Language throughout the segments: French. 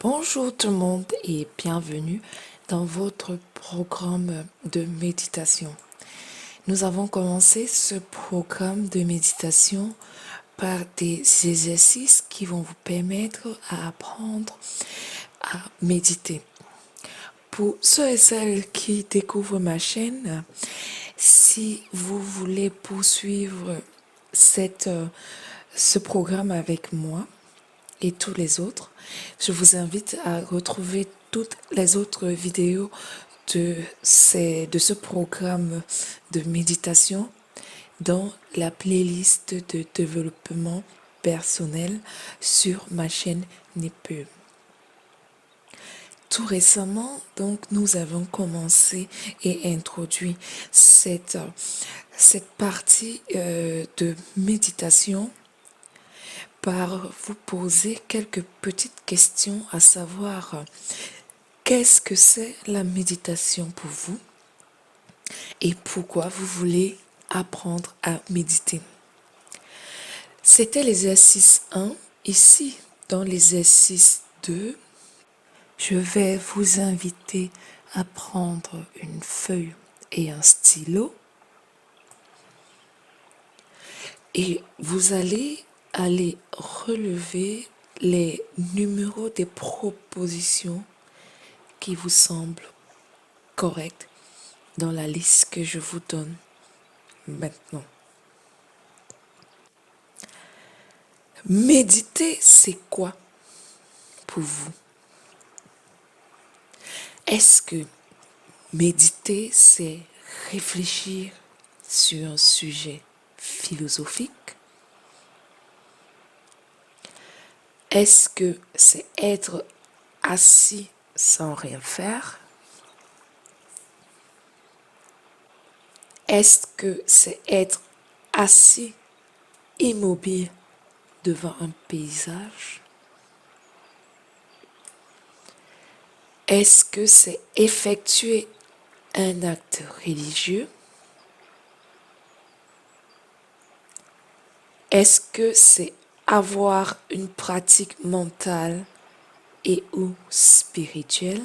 Bonjour tout le monde et bienvenue dans votre programme de méditation. Nous avons commencé ce programme de méditation par des exercices qui vont vous permettre à apprendre à méditer. Pour ceux et celles qui découvrent ma chaîne, si vous voulez poursuivre ce programme avec moi et tous les autres, je vous invite à retrouver toutes les autres vidéos de ce programme de méditation dans la playlist de développement personnel sur ma chaîne Nipeux. Tout récemment, donc, nous avons commencé et introduit cette partie de méditation par vous poser quelques petites questions, à savoir qu'est-ce que c'est la méditation pour vous et pourquoi vous voulez apprendre à méditer. C'était l'exercice 1. Ici, dans l'exercice 2, je vais vous inviter à prendre une feuille et un stylo et vous allez relever les numéros des propositions qui vous semblent correctes dans la liste que je vous donne maintenant. Méditer, c'est quoi pour vous? Est-ce que méditer, c'est réfléchir sur un sujet philosophique? Est-ce que c'est être assis sans rien faire? Est-ce que c'est être assis immobile devant un paysage? Est-ce que c'est effectuer un acte religieux? Est-ce que c'est avoir une pratique mentale et ou spirituelle?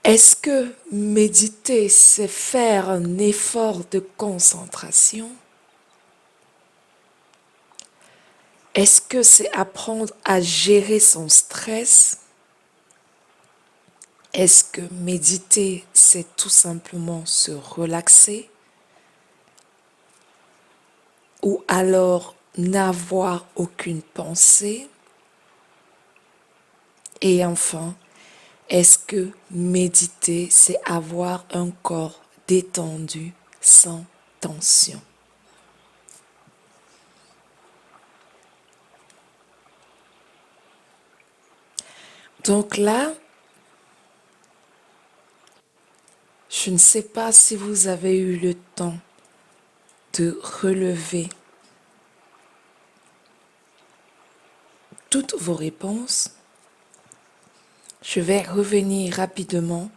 Est-ce que méditer, c'est faire un effort de concentration? Est-ce que c'est apprendre à gérer son stress? Est-ce que méditer, c'est tout simplement se relaxer? Ou alors n'avoir aucune pensée? Et enfin, est-ce que méditer, c'est avoir un corps détendu sans tension? Donc là, je ne sais pas si vous avez eu le temps de relever toutes vos réponses. Je vais revenir rapidement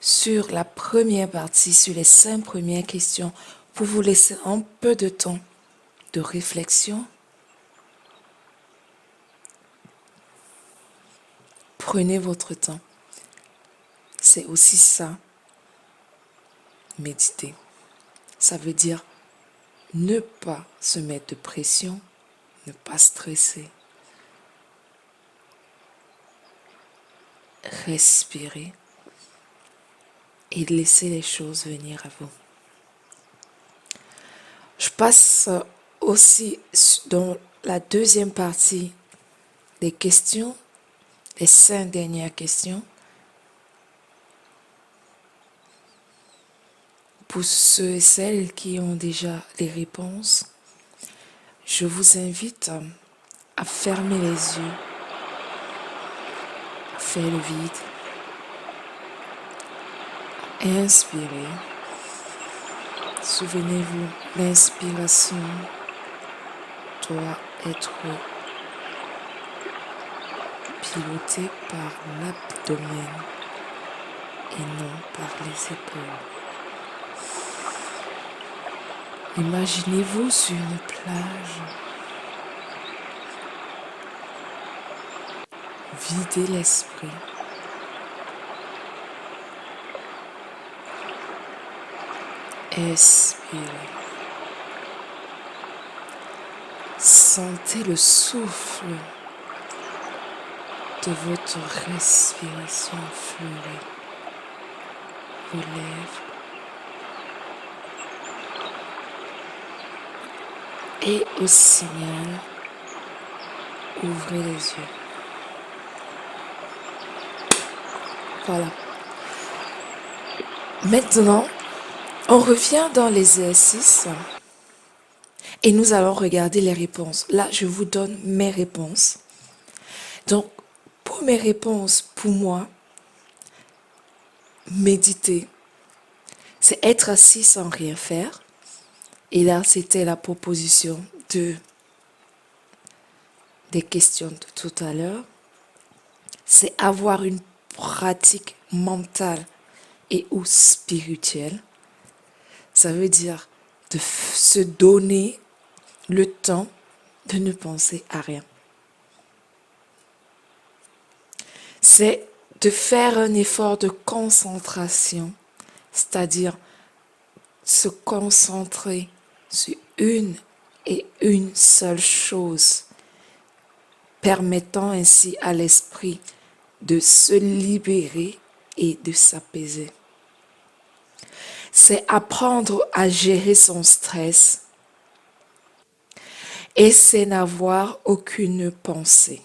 sur la première partie, sur les 5 premières questions, pour vous laisser un peu de temps de réflexion. Prenez votre temps. C'est aussi ça, méditer. Ça veut dire ne pas se mettre de pression, ne pas stresser. Respirer et laisser les choses venir à vous. Je passe aussi dans la deuxième partie des questions, les 5 dernières questions. Pour ceux et celles qui ont déjà les réponses, je vous invite à fermer les yeux, à faire le vide, à inspirer. Souvenez-vous, l'inspiration doit être pilotée par l'abdomen et non par les épaules. Imaginez-vous sur une plage. Videz l'esprit. Expirez. Sentez le souffle de votre respiration fluide. Vos lèvres. Et au signal, ouvrez les yeux. Voilà. Maintenant, on revient dans l'exercice et nous allons regarder les réponses. Là, je vous donne mes réponses. Donc, pour mes réponses, pour moi, méditer, c'est être assis sans rien faire. Et là, c'était la proposition des questions de tout à l'heure. C'est avoir une pratique mentale et ou spirituelle. Ça veut dire de se donner le temps de ne penser à rien. C'est de faire un effort de concentration, c'est-à-dire se concentrer sur une et une seule chose, permettant ainsi à l'esprit de se libérer et de s'apaiser. C'est apprendre à gérer son stress et c'est n'avoir aucune pensée.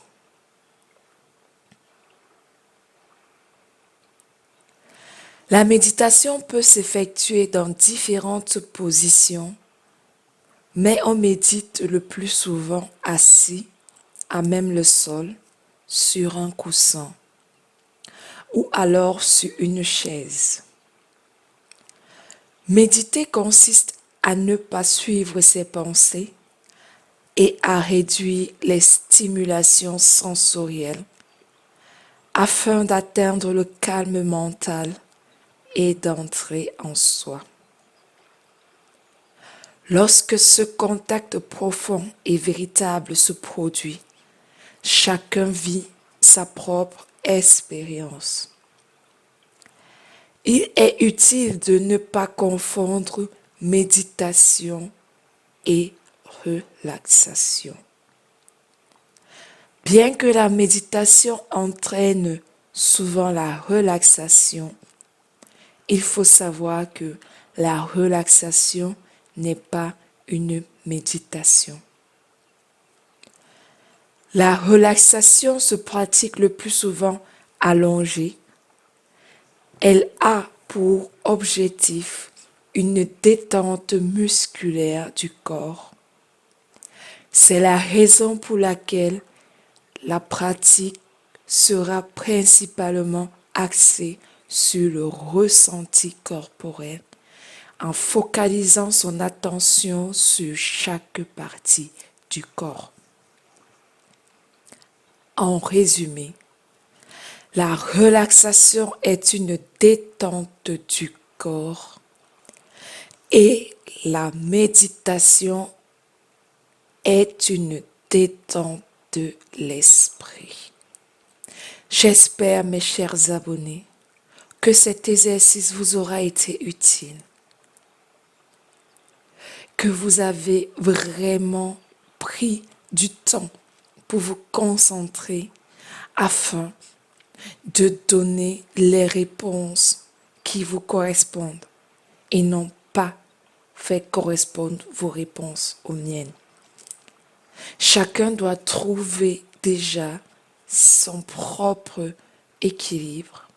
La méditation peut s'effectuer dans différentes positions, mais on médite le plus souvent assis, à même le sol, sur un coussin ou alors sur une chaise. Méditer consiste à ne pas suivre ses pensées et à réduire les stimulations sensorielles afin d'atteindre le calme mental et d'entrer en soi. Lorsque ce contact profond et véritable se produit, chacun vit sa propre expérience. Il est utile de ne pas confondre méditation et relaxation. Bien que la méditation entraîne souvent la relaxation, il faut savoir que la relaxation n'est pas une méditation. La relaxation se pratique le plus souvent allongée. Elle a pour objectif une détente musculaire du corps. C'est la raison pour laquelle la pratique sera principalement axée sur le ressenti corporel en focalisant son attention sur chaque partie du corps. En résumé, la relaxation est une détente du corps et la méditation est une détente de l'esprit. J'espère, mes chers abonnés, que cet exercice vous aura été utile, que vous avez vraiment pris du temps pour vous concentrer afin de donner les réponses qui vous correspondent et non pas faire correspondre vos réponses aux miennes. Chacun doit trouver déjà son propre équilibre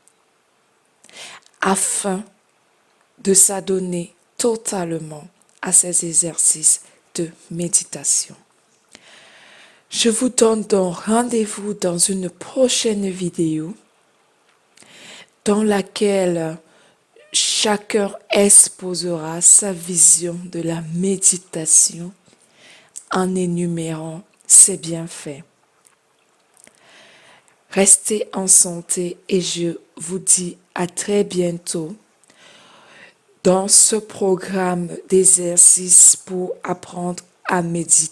afin de s'adonner totalement à ces exercices de méditation. Je vous donne donc rendez-vous dans une prochaine vidéo dans laquelle chacun exposera sa vision de la méditation en énumérant ses bienfaits. Restez en santé et je vous dis à très bientôt dans ce programme d'exercices pour apprendre à méditer.